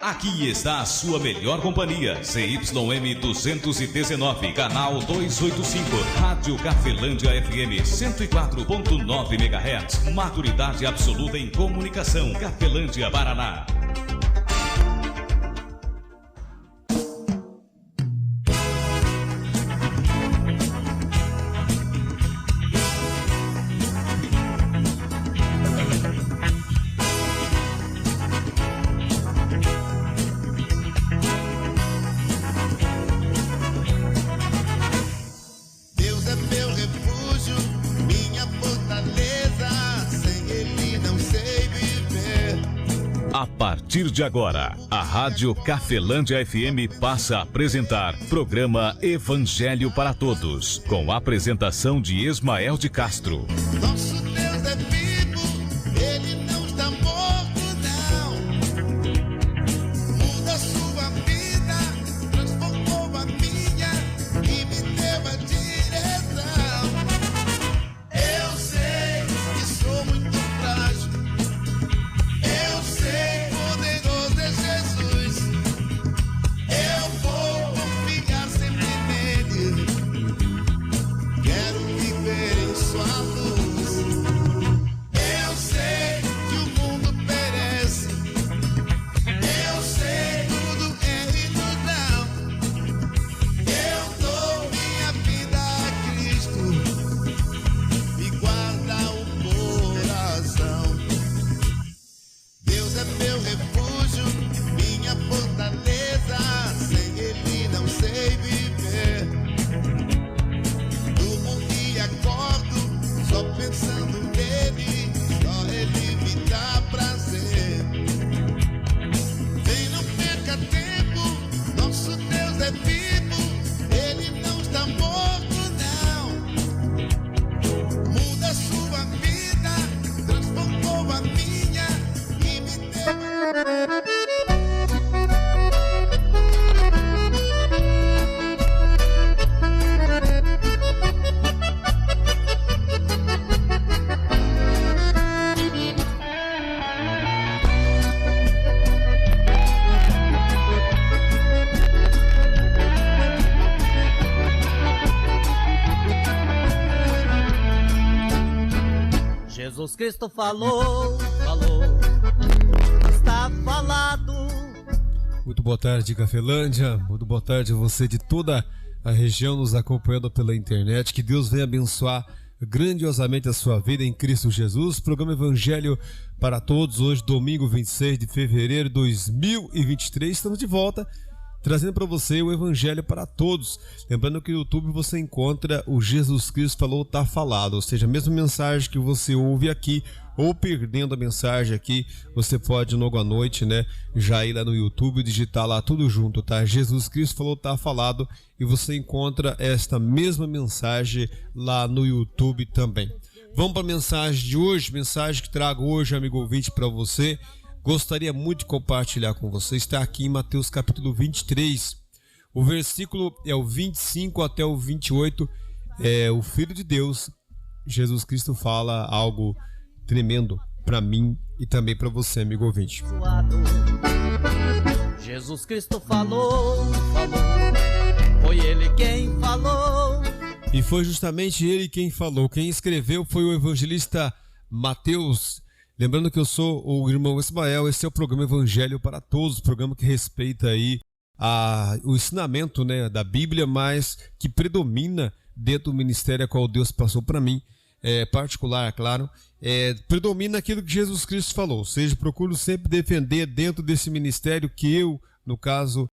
Aqui está a sua melhor companhia, ZYM 219, canal 285, Rádio Cafelândia FM 104.9 MHz, maturidade absoluta em comunicação, Cafelândia, Paraná. A partir de agora, a Rádio Cafelândia FM passa a apresentar programa Evangelho para Todos, com a apresentação de Ismael de Castro. Nosso Deus é vivo, Ele não está morto, não. Muda sua vida, transformou a minha e me deu a direção. Eu sei que sou muito frágil. Eu sei, poderoso é Jesus. Eu vou confiar sempre nele. Quero viver em sua luz. Eu sei que o mundo perece. Eu sei, tudo é ilusão. Eu dou minha vida a Cristo e guarda o coração. Deus é meu refúgio, minha fortaleza, sem Ele não sei viver. Durmo e acordo, só pensando nele, só Ele me dá prazer. Vem, não perca tempo, nosso Deus é vivo, Ele não está morto, não. Muda sua vida, transformou a minha e me deu. Jesus Cristo falou, está falado. Muito boa tarde, Cafelândia. Muito boa tarde a você de toda a região nos acompanhando pela internet. Que Deus venha abençoar grandiosamente a sua vida em Cristo Jesus. Programa Evangelho para Todos, hoje domingo 26 de fevereiro de 2023. Estamos de volta trazendo para você o Evangelho para Todos. Lembrando que no YouTube você encontra o Jesus Cristo Falou, Tá Falado. Ou seja, a mesma mensagem que você ouve aqui, ou perdendo a mensagem aqui, você pode logo à noite, né, já ir lá no YouTube e digitar lá tudo junto, tá? Jesus Cristo Falou, Tá Falado, e você encontra esta mesma mensagem lá no YouTube também. Vamos para a mensagem de hoje, mensagem que trago hoje, amigo ouvinte, para você. Gostaria muito de compartilhar com você. Está aqui em Mateus capítulo 23. O versículo é o 25 até o 28. O Filho de Deus, Jesus Cristo, fala algo tremendo para mim e também para você, amigo ouvinte. Jesus Cristo falou, foi Ele quem falou. E foi justamente Ele quem falou. Quem escreveu foi o evangelista Mateus. Lembrando que eu sou o irmão Ismael, esse é o programa Evangelho para Todos, programa que respeita aí o ensinamento, né, da Bíblia, mas que predomina dentro do ministério a qual Deus passou para mim, particular, claro, predomina aquilo que Jesus Cristo falou. Ou seja, procuro sempre defender dentro desse ministério que eu, no caso,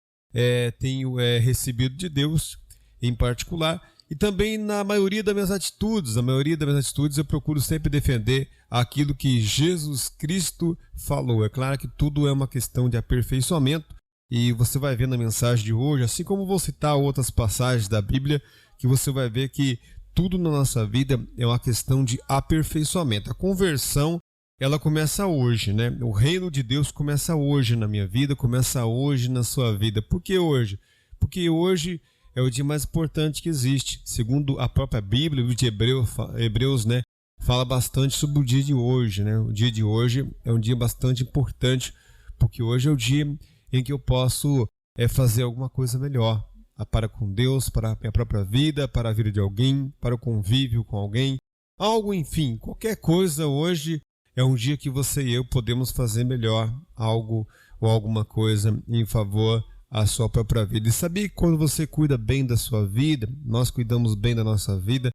tenho recebido de Deus em particular. E também na maioria das minhas atitudes, eu procuro sempre defender aquilo que Jesus Cristo falou. É claro que tudo é uma questão de aperfeiçoamento, e você vai ver na mensagem de hoje, assim como vou citar outras passagens da Bíblia, que você vai ver que tudo na nossa vida é uma questão de aperfeiçoamento. A conversão, ela começa hoje, né? O reino de Deus começa hoje na minha vida, começa hoje na sua vida. Por que hoje? Porque hoje é o dia mais importante que existe. Segundo a própria Bíblia, o livro de Hebreus, né, fala bastante sobre o dia de hoje, né? O dia de hoje é um dia bastante importante, porque hoje é o dia em que eu posso fazer alguma coisa melhor para com Deus, para a minha própria vida, para a vida de alguém, para o convívio com alguém, algo, enfim, qualquer coisa. Hoje é um dia que você e eu podemos fazer melhor algo ou alguma coisa em favor à sua própria vida. E sabia que quando você cuida bem da sua vida, nós cuidamos bem da nossa vida,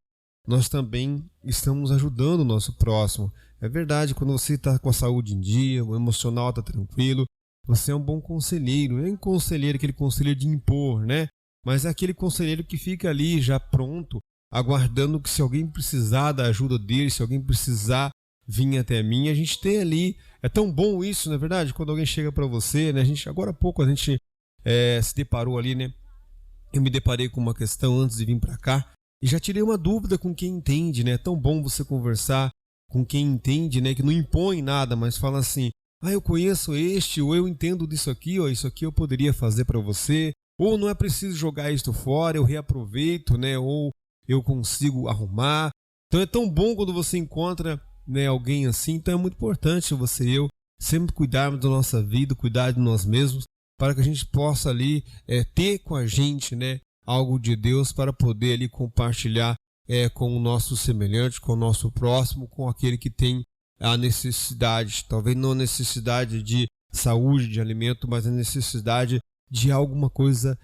nós também estamos ajudando o nosso próximo. É verdade, quando você está com a saúde em dia, o emocional está tranquilo, você é um bom conselheiro. Não é um conselheiro, aquele conselheiro de impor, né? Mas é aquele conselheiro que fica ali já pronto, aguardando que se alguém precisar da ajuda dele, se alguém precisar vir até mim, a gente tem ali. É tão bom isso, não é verdade? Quando alguém chega para você, né? Agora há pouco a gente se deparou ali, né? Eu me deparei com uma questão antes de vir para cá e já tirei uma dúvida com quem entende, né? É tão bom você conversar com quem entende, né? Que não impõe nada, mas fala assim: eu conheço ou eu entendo disso aqui, ou isso aqui eu poderia fazer para você, ou não é preciso jogar isto fora, eu reaproveito, né? Ou eu consigo arrumar. Então é tão bom quando você encontra, né, alguém assim. Então é muito importante você e eu sempre cuidarmos da nossa vida, cuidar de nós mesmos, para que a gente possa ali ter com a gente, né, algo de Deus para poder ali compartilhar com o nosso semelhante, com o nosso próximo, com aquele que tem a necessidade, talvez não a necessidade de saúde, de alimento, mas a necessidade de alguma coisa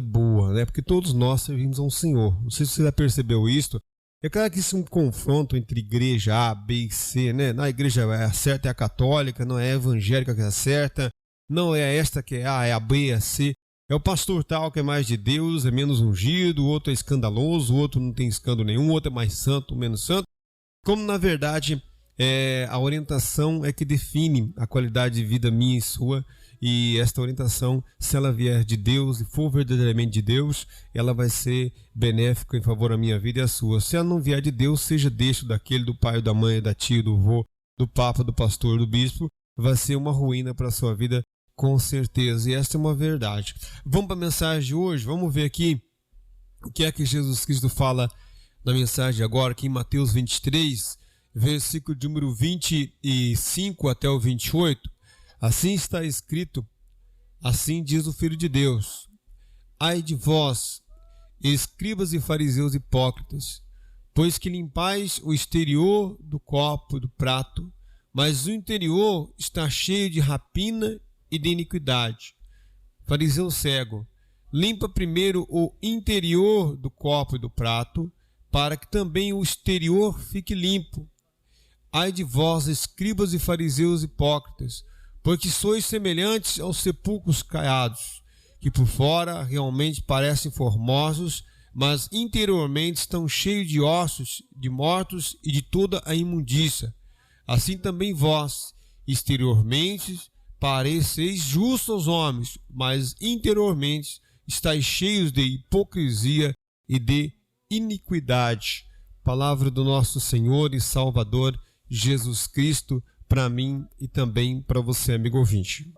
boa, né? Porque todos nós servimos a um Senhor. Não sei se você já percebeu isso. É claro que isso é um confronto entre igreja A, B e C, né? Na igreja certa é a católica, não é a evangélica que é a certa, não é esta que é A, é a B, é a C. É o pastor tal que é mais de Deus, é menos ungido, o outro é escandaloso, o outro não tem escândalo nenhum, o outro é mais santo, menos santo. Como na verdade a orientação é que define a qualidade de vida minha e sua. E esta orientação, se ela vier de Deus e for verdadeiramente de Deus, ela vai ser benéfica em favor da minha vida e a sua. Se ela não vier de Deus, seja deste, daquele, do pai, da mãe, da tia, do avô, do papa, do pastor, do bispo, vai ser uma ruína para a sua vida, com certeza. E esta é uma verdade. Vamos para a mensagem de hoje. Vamos ver aqui o que é que Jesus Cristo fala na mensagem agora, aqui em Mateus 23, versículo de número 25 até o 28. Assim está escrito, assim diz o Filho de Deus: ai de vós, escribas e fariseus hipócritas, pois que limpais o exterior do copo e do prato, mas o interior está cheio de rapina e de iniquidade. Fariseu cego, limpa primeiro o interior do copo e do prato, para que também o exterior fique limpo. Ai de vós, escribas e fariseus hipócritas, porque sois semelhantes aos sepulcros caiados, que por fora realmente parecem formosos, mas interiormente estão cheios de ossos, de mortos e de toda a imundícia. Assim também vós, exteriormente, pareceis justos aos homens, mas interiormente estáis cheios de hipocrisia e de iniquidade. Palavra do nosso Senhor e Salvador Jesus Cristo, para mim e também para você, amigo ouvinte.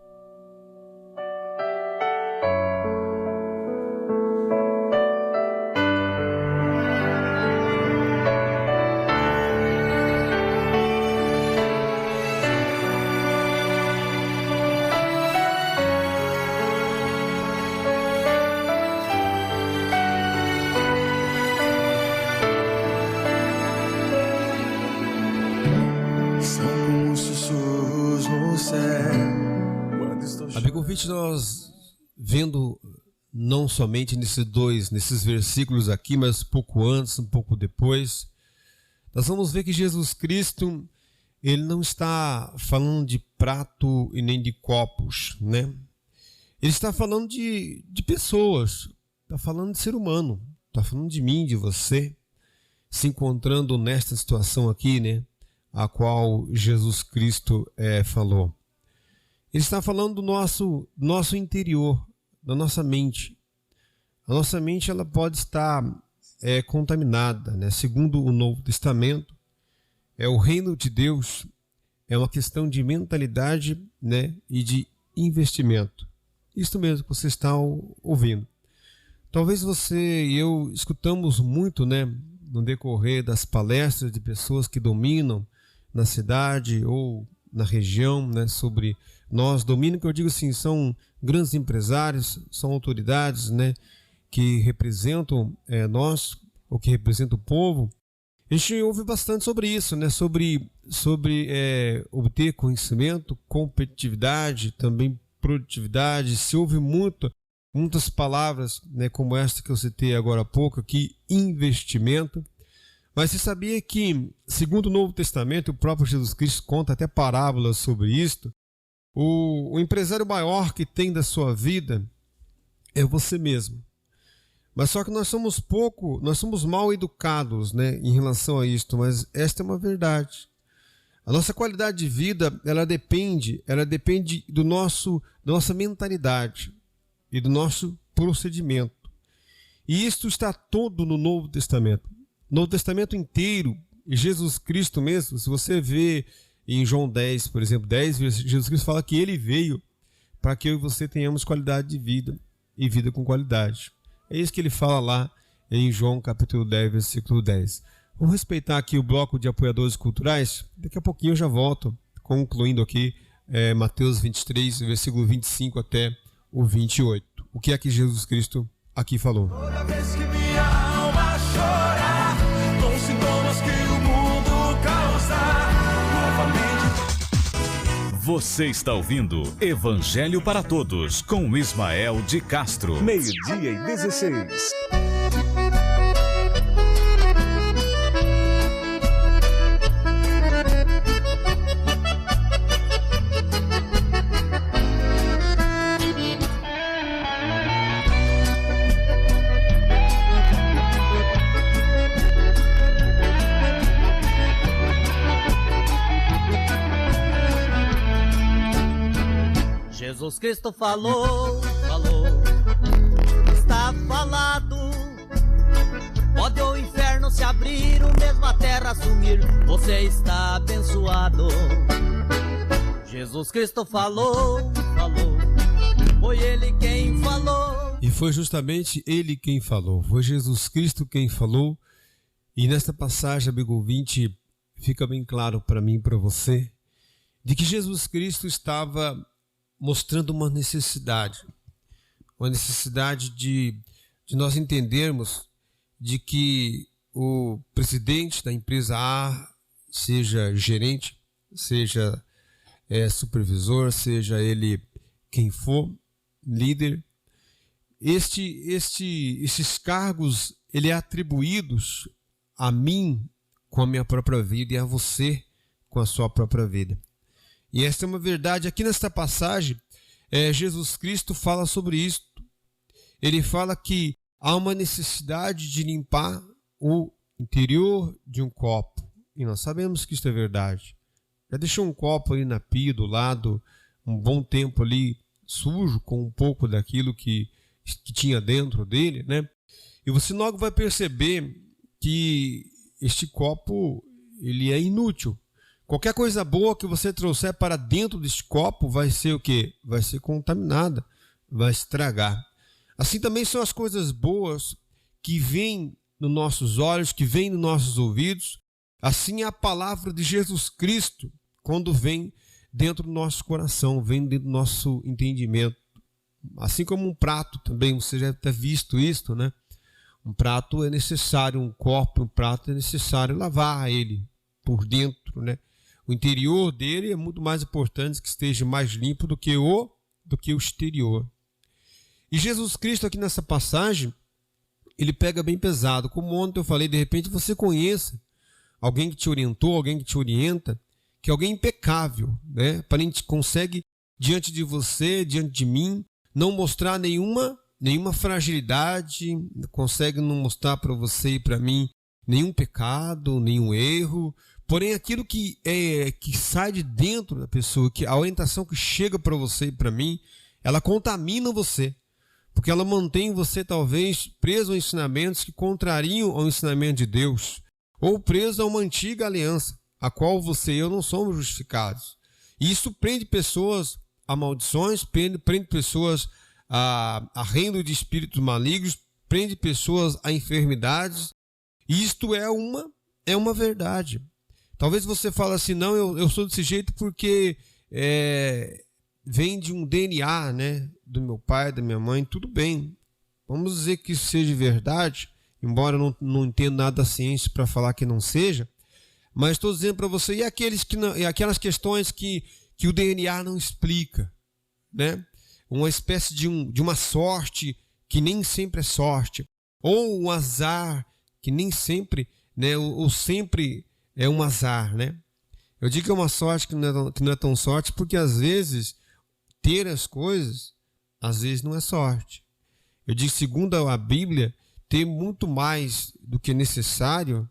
Amigo ouvinte, nós vendo não somente nesses versículos aqui, mas um pouco antes, um pouco depois, nós vamos ver que Jesus Cristo, ele não está falando de prato e nem de copos, né? Ele está falando de pessoas, está falando de ser humano, está falando de mim, de você, se encontrando nesta situação aqui, né? A qual Jesus Cristo falou. Ele está falando do nosso interior, da nossa mente. A nossa mente ela pode estar contaminada, né? Segundo o Novo Testamento, o reino de Deus é uma questão de mentalidade, né? E de investimento. Isso mesmo que você está ouvindo. Talvez você e eu escutamos muito, né? No decorrer das palestras de pessoas que dominam na cidade ou na região, né, sobre nós, domínio que eu digo assim, são grandes empresários, são autoridades, né, que representam nós, ou que representam o povo. A gente ouve bastante sobre isso, né, sobre obter conhecimento, competitividade, também produtividade. Se ouve muitas palavras, né, como esta que eu citei agora há pouco aqui, investimento. Mas você sabia que, segundo o Novo Testamento, o próprio Jesus Cristo conta até parábolas sobre isto? O empresário maior que tem da sua vida é você mesmo. Mas só que nós somos mal educados, né, em relação a isto, mas esta é uma verdade. A nossa qualidade de vida, ela depende da nossa mentalidade e do nosso procedimento. E isto está todo no Novo Testamento. No Novo Testamento inteiro, Jesus Cristo mesmo, se você vê em João 10, por exemplo, 10, Jesus Cristo fala que ele veio para que eu e você tenhamos qualidade de vida e vida com qualidade. É isso que ele fala lá em João capítulo 10, versículo 10. Vamos respeitar aqui o bloco de apoiadores culturais. Daqui a pouquinho eu já volto, concluindo aqui Mateus 23, versículo 25 até o 28. O que é que Jesus Cristo aqui falou? Toda vez que minha alma chorar, com sintomas que o mundo causa, novamente. Você está ouvindo Evangelho para Todos, com Ismael de Castro. 12:16. Jesus Cristo falou, está falado. Pode o inferno se abrir, o mesmo a terra sumir, você está abençoado. Jesus Cristo falou, foi ele quem falou. E foi justamente ele quem falou, foi Jesus Cristo quem falou. E nesta passagem, amigo ouvinte, fica bem claro para mim e para você, de que Jesus Cristo estava mostrando uma necessidade de nós entendermos de que o presidente da empresa A, seja gerente, seja supervisor, seja ele quem for, líder, esses cargos ele é atribuídos a mim com a minha própria vida e a você com a sua própria vida. E esta é uma verdade. Aqui nesta passagem, Jesus Cristo fala sobre isso. Ele fala que há uma necessidade de limpar o interior de um copo. E nós sabemos que isto é verdade. Já deixou um copo ali na pia do lado, um bom tempo ali sujo, com um pouco daquilo que tinha dentro dele, né? E você logo vai perceber que este copo ele é inútil. Qualquer coisa boa que você trouxer para dentro deste copo vai ser o quê? Vai ser contaminada, vai estragar. Assim também são as coisas boas que vêm nos nossos olhos, que vêm nos nossos ouvidos. Assim é a palavra de Jesus Cristo, quando vem dentro do nosso coração, vem dentro do nosso entendimento. Assim como um prato também, você já deve ter visto isso, né? Um prato é necessário, um copo, um prato é necessário lavar ele por dentro, né? O interior dele é muito mais importante que esteja mais limpo do que o exterior. E Jesus Cristo aqui nessa passagem, ele pega bem pesado. Como ontem eu falei, de repente você conheça alguém que te orientou, alguém que te orienta, que é alguém impecável, né? Para a gente consegue diante de você, diante de mim, não mostrar nenhuma fragilidade, consegue não mostrar para você e para mim nenhum pecado, nenhum erro. Porém, aquilo que sai de dentro da pessoa, que a orientação que chega para você e para mim, ela contamina você, porque ela mantém você talvez preso a ensinamentos que contrariam ao ensinamento de Deus, ou preso a uma antiga aliança, a qual você e eu não somos justificados. E isso prende pessoas a maldições, prende pessoas a reino de espíritos malignos, prende pessoas a enfermidades. E isto é uma verdade. Talvez você fale assim, não, eu sou desse jeito porque vem de um DNA, né, do meu pai, da minha mãe. Tudo bem, vamos dizer que isso seja verdade, embora eu não entenda nada da ciência para falar que não seja, mas estou dizendo para você, e aquelas questões que o DNA não explica, né? Uma espécie de uma sorte que nem sempre é sorte, ou um azar que nem sempre, né, ou sempre é um azar, né? Eu digo que é uma sorte que não é tão sorte, porque às vezes ter as coisas, às vezes não é sorte. Eu digo, segundo a Bíblia, ter muito mais do que necessário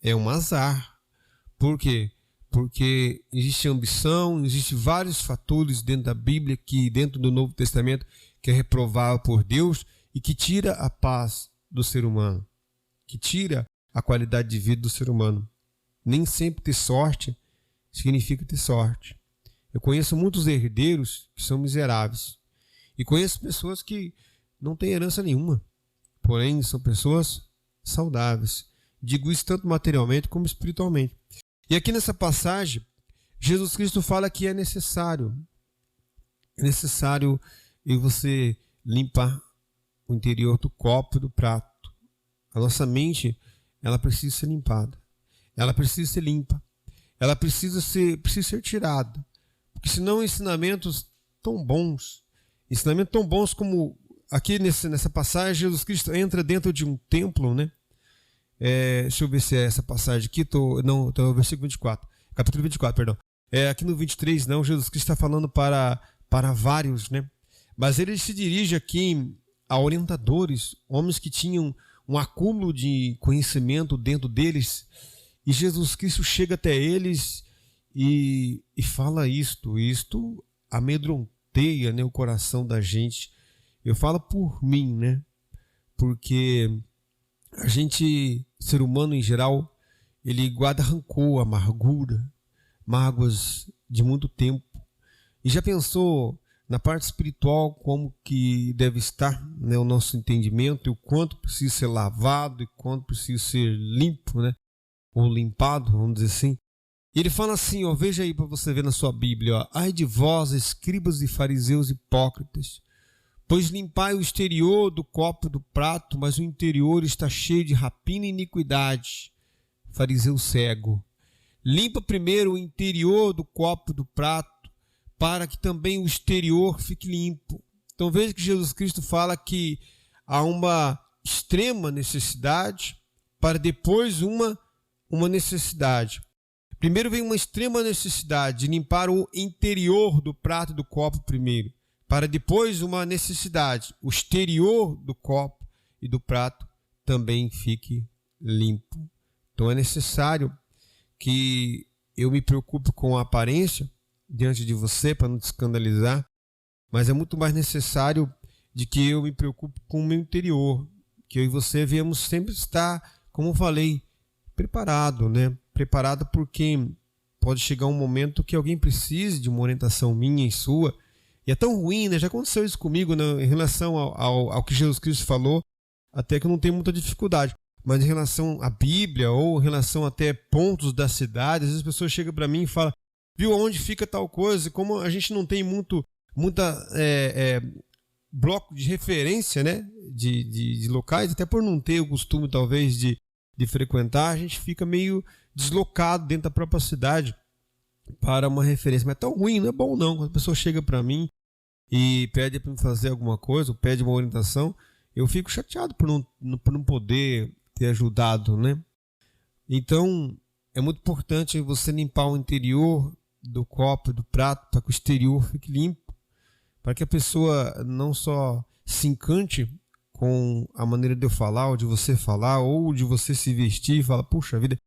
é um azar. Por quê? Porque existe ambição, existem vários fatores dentro da Bíblia, dentro do Novo Testamento, que é reprovável por Deus e que tira a paz do ser humano, que tira a qualidade de vida do ser humano. Nem sempre ter sorte significa ter sorte. Eu conheço muitos herdeiros que são miseráveis e conheço pessoas que não têm herança nenhuma, porém são pessoas saudáveis. Digo isso tanto materialmente como espiritualmente. E aqui nessa passagem, Jesus Cristo fala que é necessário você limpar o interior do copo e do prato. A nossa mente, ela precisa ser limpada. Ela precisa ser limpa. Ela precisa ser tirada. Porque senão ensinamentos tão bons como aqui nessa passagem, Jesus Cristo entra dentro de um templo, né? Deixa eu ver se é essa passagem aqui, no versículo 24, capítulo 24, perdão. Aqui no 23, não, Jesus Cristo está falando para vários, né? Mas ele se dirige aqui a orientadores, homens que tinham um acúmulo de conhecimento dentro deles, e Jesus Cristo chega até eles e fala isto amedronteia, né, o coração da gente. Eu falo por mim, né? Porque a gente, ser humano em geral, ele guarda rancor, amargura, mágoas de muito tempo. E já pensou na parte espiritual como que deve estar, né, o nosso entendimento, e o quanto precisa ser lavado e quanto precisa ser limpo, né? Ou limpado, vamos dizer assim. E ele fala assim, ó, veja aí para você ver na sua Bíblia, ó, ai de vós, escribas e fariseus hipócritas, pois limpai o exterior do copo e do prato, mas o interior está cheio de rapina e iniquidade. Fariseu cego. Limpa primeiro o interior do copo e do prato, para que também o exterior fique limpo. Então veja que Jesus Cristo fala que há uma extrema necessidade para depois uma necessidade. Primeiro vem uma extrema necessidade de limpar o interior do prato e do copo primeiro, para depois uma necessidade, o exterior do copo e do prato também fique limpo. Então é necessário que eu me preocupe com a aparência diante de você para não te escandalizar, mas é muito mais necessário de que eu me preocupe com o meu interior, que eu e você viemos sempre estar, como eu falei, preparado, né? Preparado porque pode chegar um momento que alguém precise de uma orientação minha e sua. E é tão ruim, né? Já aconteceu isso comigo, né? Em relação ao que Jesus Cristo falou, até que eu não tenho muita dificuldade. Mas em relação à Bíblia ou em relação até pontos da cidade, às vezes as pessoas chegam para mim e falam, viu onde fica tal coisa? E como a gente não tem muita bloco de referência, né? De locais, até por não ter o costume talvez de frequentar, a gente fica meio deslocado dentro da própria cidade para uma referência. Mas é tão ruim, não é bom não. Quando a pessoa chega para mim e pede para me fazer alguma coisa, ou pede uma orientação, eu fico chateado por não poder ter ajudado, né? Então, é muito importante você limpar o interior do copo, do prato, para que o exterior fique limpo, para que a pessoa não só se encante com a maneira de eu falar, ou de você falar, ou de você se vestir e falar, puxa vida,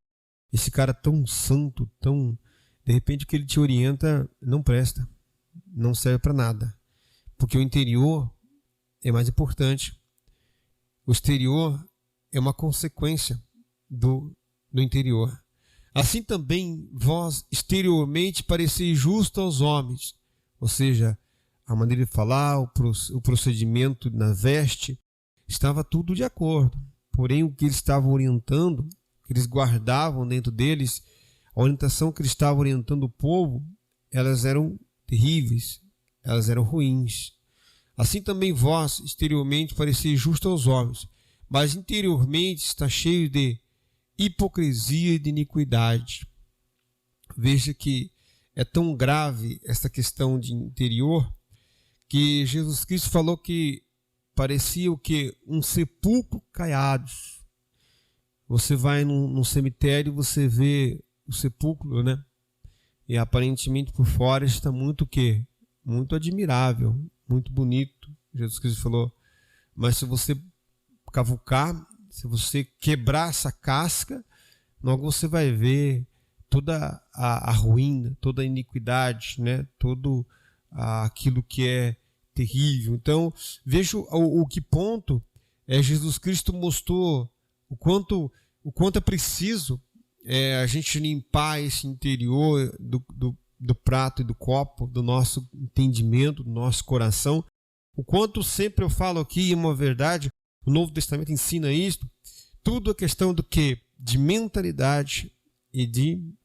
esse cara tão santo, tão... De repente o que ele te orienta não presta, não serve para nada, porque o interior é mais importante. O exterior é uma consequência do interior. Assim também vós exteriormente pareceis justo aos homens, ou seja, a maneira de falar, o procedimento na veste, estava tudo de acordo. Porém, o que eles estavam orientando, que eles guardavam dentro deles, a orientação que ele estava orientando o povo, elas eram terríveis, elas eram ruins. Assim também vós, exteriormente, pareceis justo aos homens, mas interiormente está cheio de hipocrisia e de iniquidade. Veja que é tão grave essa questão de interior, que Jesus Cristo falou que parecia o quê? Um sepulcro caiado. Você vai num cemitério, você vê o sepulcro, né? E aparentemente por fora está muito o quê? Muito admirável, muito bonito. Jesus Cristo falou, mas se você cavucar, se você quebrar essa casca, logo você vai ver toda a ruína, toda a iniquidade, né? Todo aquilo que é terrível. Então, veja o que ponto Jesus Cristo mostrou o quanto é preciso a gente limpar esse interior do prato e do copo, do nosso entendimento, do nosso coração. O quanto sempre eu falo aqui, é uma verdade, o Novo Testamento ensina isso, tudo é questão do quê? De mentalidade e de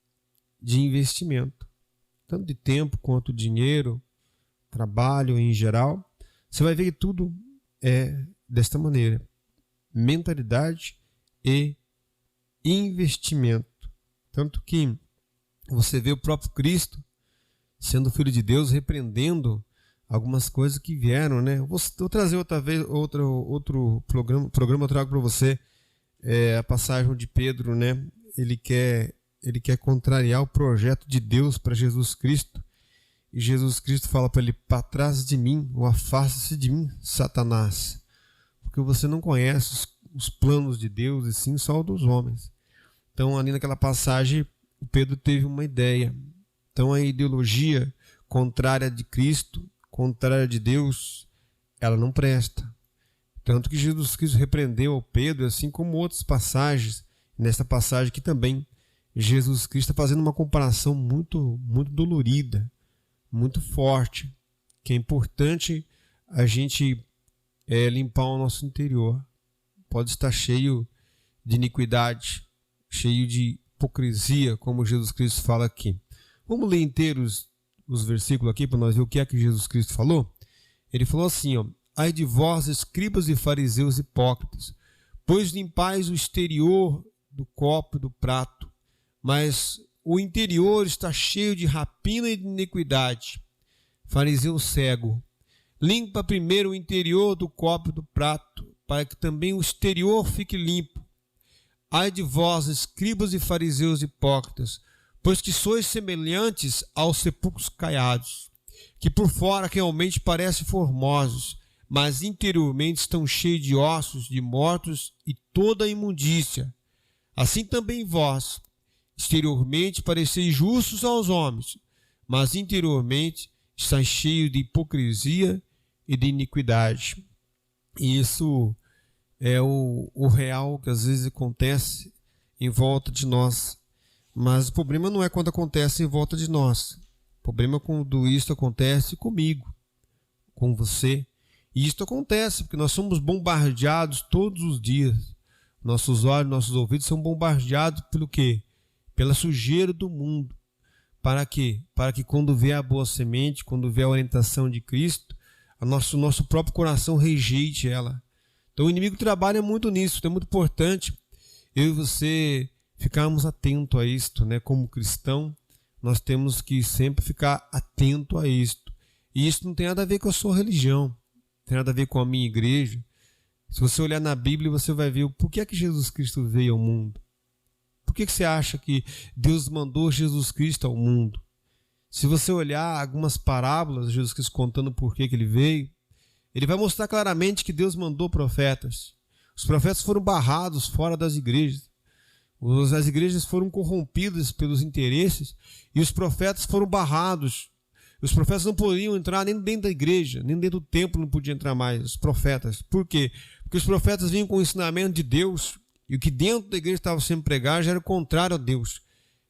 investimento. Tanto de tempo quanto dinheiro, trabalho em geral. Você vai ver que tudo é desta maneira. Mentalidade e investimento. Tanto que você vê o próprio Cristo, sendo Filho de Deus, repreendendo algumas coisas que vieram, né? Vou trazer outra vez outro programa eu trago para você a passagem de Pedro, né? Ele quer contrariar o projeto de Deus para Jesus Cristo. E Jesus Cristo fala para ele, para trás de mim, ou afasta-se de mim, Satanás. Porque você não conhece os planos de Deus, e sim só os dos homens. Então, ali naquela passagem, o Pedro teve uma ideia. Então, a ideologia contrária de Cristo, contrária de Deus, ela não presta. Tanto que Jesus Cristo repreendeu ao Pedro, assim como outras passagens. Nesta passagem aqui também, Jesus Cristo está fazendo uma comparação muito, muito dolorida, muito forte, que é importante a gente limpar o nosso interior. Pode estar cheio de iniquidade, cheio de hipocrisia, como Jesus Cristo fala aqui. Vamos ler inteiros os versículos aqui para nós ver o que é que Jesus Cristo falou. Ele falou assim, ó, ai de vós, escribas e fariseus hipócritas, pois limpais o exterior do copo e do prato, mas o interior está cheio de rapina e de iniquidade. Fariseu cego, limpa primeiro o interior do copo e do prato, para que também o exterior fique limpo. Ai de vós, escribas e fariseus hipócritas, pois que sois semelhantes aos sepulcros caiados, que por fora realmente parecem formosos, mas interiormente estão cheios de ossos de mortos e toda a imundícia. Assim também vós, exteriormente pareceis justos aos homens, mas interiormente estáis cheios de hipocrisia e de iniquidade. E isso é o real que às vezes acontece em volta de nós. Mas o problema não é quando acontece em volta de nós. O problema é quando isso acontece comigo, com você. E isso acontece porque nós somos bombardeados todos os dias. Nossos olhos, nossos ouvidos são bombardeados pelo quê? Pela sujeira do mundo. Para quê? Para que quando vê a boa semente, quando vê a orientação de Cristo, nosso próprio coração rejeite ela. Então o inimigo trabalha muito nisso. Então é muito importante eu e você ficarmos atentos a isto, né? Como cristão, nós temos que sempre ficar atento a isto. E isso não tem nada a ver com a sua religião, não tem nada a ver com a minha igreja. Se você olhar na Bíblia, você vai ver por que é que Jesus Cristo veio ao mundo. Por que você acha que Deus mandou Jesus Cristo ao mundo? Se você olhar algumas parábolas de Jesus Cristo contando por que ele veio, ele vai mostrar claramente que Deus mandou profetas. Os profetas foram barrados fora das igrejas. As igrejas foram corrompidas pelos interesses e os profetas foram barrados. Os profetas não podiam entrar nem dentro da igreja, nem dentro do templo não podiam entrar mais, os profetas. Por quê? Porque os profetas vinham com o ensinamento de Deus e o que dentro da igreja estava sendo pregado já era contrário a Deus.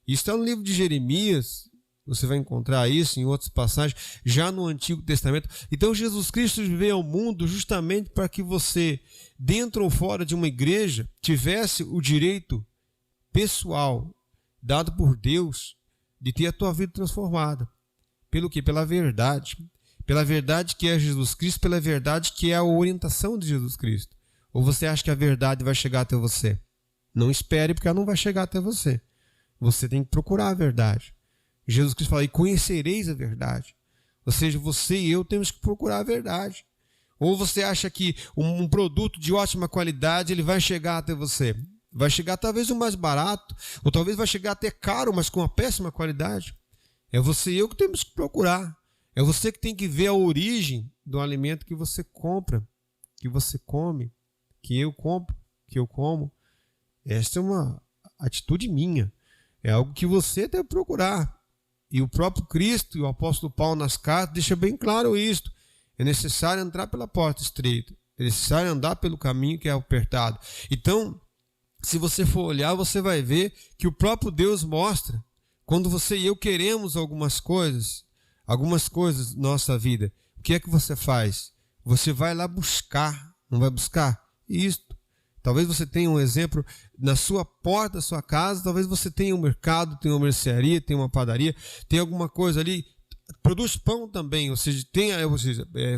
Isso está no livro de Jeremias, você vai encontrar isso em outras passagens, já no Antigo Testamento. Então Jesus Cristo veio ao mundo justamente para que você, dentro ou fora de uma igreja, tivesse o direito pessoal dado por Deus de ter a tua vida transformada. Pelo quê? Pela verdade. Pela verdade que é Jesus Cristo, pela verdade que é a orientação de Jesus Cristo. Ou você acha que a verdade vai chegar até você? Não espere, porque ela não vai chegar até você. Você tem que procurar a verdade. Jesus Cristo fala, e conhecereis a verdade. Ou seja, você e eu temos que procurar a verdade. Ou você acha que um produto de ótima qualidade ele vai chegar até você? Vai chegar talvez o mais barato, ou talvez vai chegar até caro, mas com uma péssima qualidade. É você e eu que temos que procurar. É você que tem que ver a origem do alimento que você compra, que você come, que eu compro, que eu como. Esta é uma atitude minha. É algo que você deve procurar. E o próprio Cristo e o apóstolo Paulo nas cartas deixa bem claro isto. É necessário entrar pela porta estreita. É necessário andar pelo caminho que é apertado. Então, se você for olhar, você vai ver que o próprio Deus mostra. Quando você e eu queremos algumas coisas na nossa vida, o que é que você faz? Você vai lá buscar, não vai buscar? Isto. Talvez você tenha um exemplo na sua porta da sua casa, talvez você tenha um mercado, tenha uma mercearia, tenha uma padaria, tem alguma coisa ali, produz pão também, ou seja,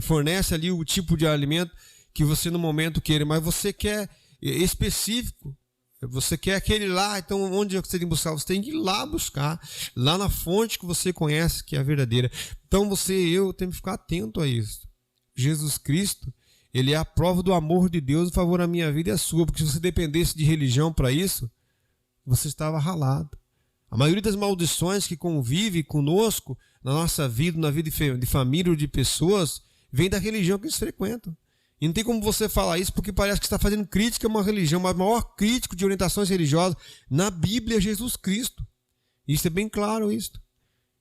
fornece ali o tipo de alimento que você no momento queira, mas você quer específico, você quer aquele lá, então onde você tem que buscar? Você tem que ir lá buscar, lá na fonte que você conhece, que é a verdadeira. Então você e eu temos que ficar atento a isso. Jesus Cristo, ele é a prova do amor de Deus em favor da minha vida e a sua, porque se você dependesse de religião para isso, você estava ralado. A maioria das maldições que convive conosco na nossa vida, na vida de família ou de pessoas, vem da religião que eles frequentam. E não tem como você falar isso porque parece que está fazendo crítica a uma religião, mas o maior crítico de orientações religiosas na Bíblia é Jesus Cristo. Isso é bem claro isso.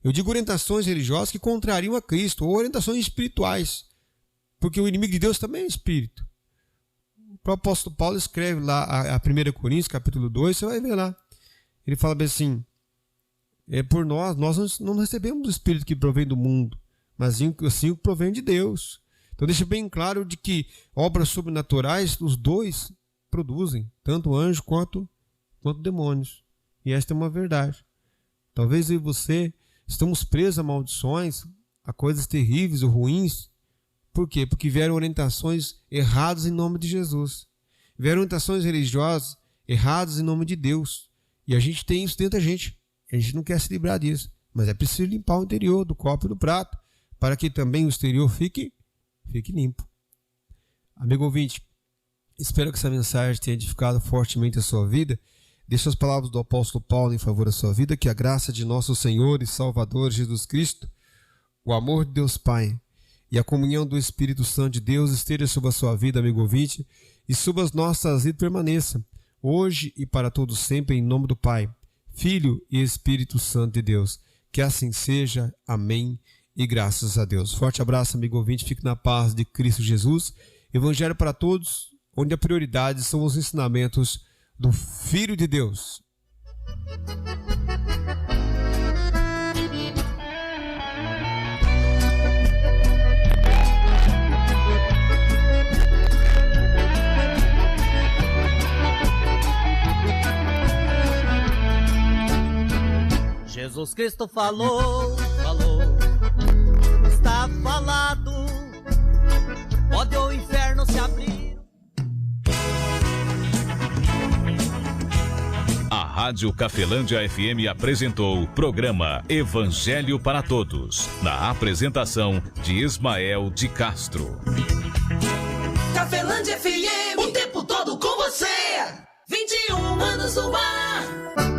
Eu digo orientações religiosas que contrariam a Cristo, ou orientações espirituais, porque o inimigo de Deus também é espírito. O próprio apóstolo Paulo escreve lá a 1 Coríntios, capítulo 2, você vai ver lá. Ele fala bem assim, por nós não recebemos o espírito que provém do mundo, mas sim o que provém de Deus. Então deixa bem claro de que obras sobrenaturais, os dois produzem, tanto anjo quanto demônios. E esta é uma verdade. Talvez eu e você estamos presos a maldições, a coisas terríveis ou ruins. Por quê? Porque vieram orientações erradas em nome de Jesus. Vieram orientações religiosas erradas em nome de Deus. E a gente tem isso dentro da gente. A gente não quer se livrar disso. Mas é preciso limpar o interior do copo e do prato, para que também o exterior fique limpo. Amigo ouvinte, espero que essa mensagem tenha edificado fortemente a sua vida. Deixe as palavras do apóstolo Paulo em favor da sua vida, que a graça de nosso Senhor e Salvador Jesus Cristo, o amor de Deus Pai e a comunhão do Espírito Santo de Deus esteja sobre a sua vida, amigo ouvinte, e sobre as nossas vidas permaneça, hoje e para todos sempre, em nome do Pai, Filho e Espírito Santo de Deus. Que assim seja. Amém. E graças a Deus. Forte abraço, amigo ouvinte. Fique na paz de Cristo Jesus. Evangelho para todos, onde a prioridade são os ensinamentos do Filho de Deus. Jesus Cristo falou, está falado, pode o inferno se abrir. A Rádio Cafelândia FM apresentou o programa Evangelho para Todos, na apresentação de Ismael de Castro. Cafelândia FM, o tempo todo com você, 21 anos no ar.